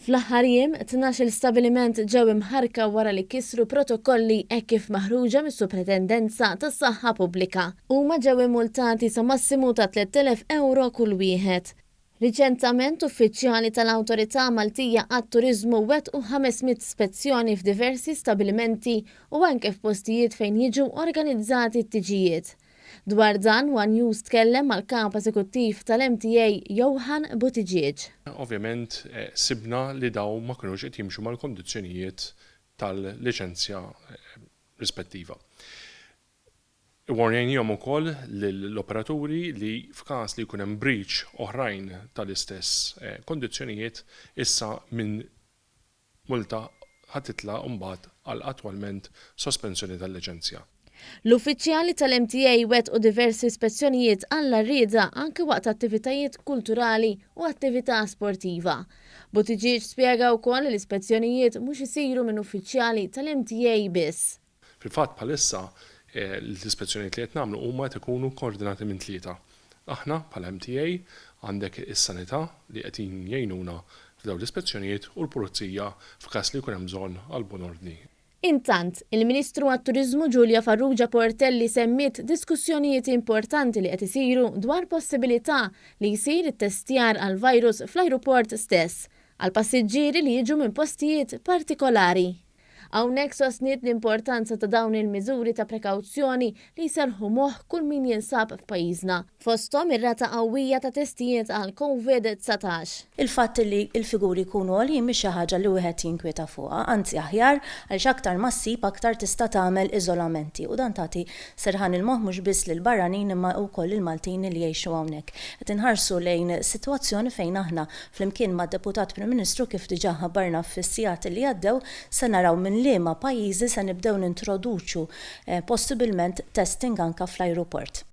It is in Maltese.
Fl-aħħar jiem, 12 stabiliment ġew imħarka wara li kisru protokolli hekk kif maħruġa mis-Suprintendenza tas-Saħħa Pubblika. Huma ġew immultati sa massimu ta' 3,000 euro kull wieħed. Riċentament uffiċjali tal-Awtorità Maltija għat-Turiżmu wettqu 500 spezzjoni f'diversi stabilimenti u anke f'postijiet fejn jiġu organizzati t-tiġijiet. Dwar dan, One News tkellem mal-kap eżekuttiv tal-MTA Johan Buttigieg. Ovvjament sibna li daw ma kinux qed jimxu mal-kondizzjonijiet tal-liċenzja rispettiva. Warnejnihom ukoll lill-operaturi li f'każ li jkun hemm breach oħrajn tal-istess kondizzjonijiet issa minn multa ħatitla' mbagħad għal attwalment sospensjoni tal-liċenzja. L-uffiċjali tal-MTA wettqu diversi ispezzjonijiet għall rieda anke waqt attivitajiet kulturali u attività sportiva. Buttigieg spjega wkoll li l-ispezzjonijiet mhux isiru minn uffiċjali tal-MTA biss. Fil-fatt bħalissa l-ispezzjonijiet li qed nagħmlu huma qed ikunu koordinati minn tlieta. Aħna bħala MTA għandek is-sanità li qed jgħinuna f'dawn l-ispezzjonijiet u l-pulizija f'każ li jkun hemm bżonn għal bon ordni. Intant, il-Ministru għat-Turiżmu Giulia Farrugia Portelli semmiet diskussjonijiet importanti li qed isiru dwar possibilità li jsir it-testjar għal virus fl-ajruport stess għal passiġġieri li jiġu minn postijiet partikolari. Hawnhekk sostniet l-importanza ta' dawn il-miżuri ta' prekawzjoni li jserħu moħħ kull min jinsab f'pajjiżna. Fosthom ir-rata qawwija ta' testijiet għal COVID-19. Il-fatt li l-figuri jkunu għoljin mhix xi ħaġa li wieħed jinkwieta fuqha, anzi aħjar għaliex aktar massib aktar tista' tagħmel iżolamenti u dan tagħti serħan il-moħħ mhux biss lil barranin imma wkoll il-Maltin li jgħixu hawnhekk. Qed inħarsu lejn sitwazzjoni fejn aħna flimkien mad-Deputat Prim Ministru kif diġà ħabbarna fis-sigħat li għaddew se naraw minn liema pajjiżi se nibdew nintroduċu possibilment testing anke fl-ajruport.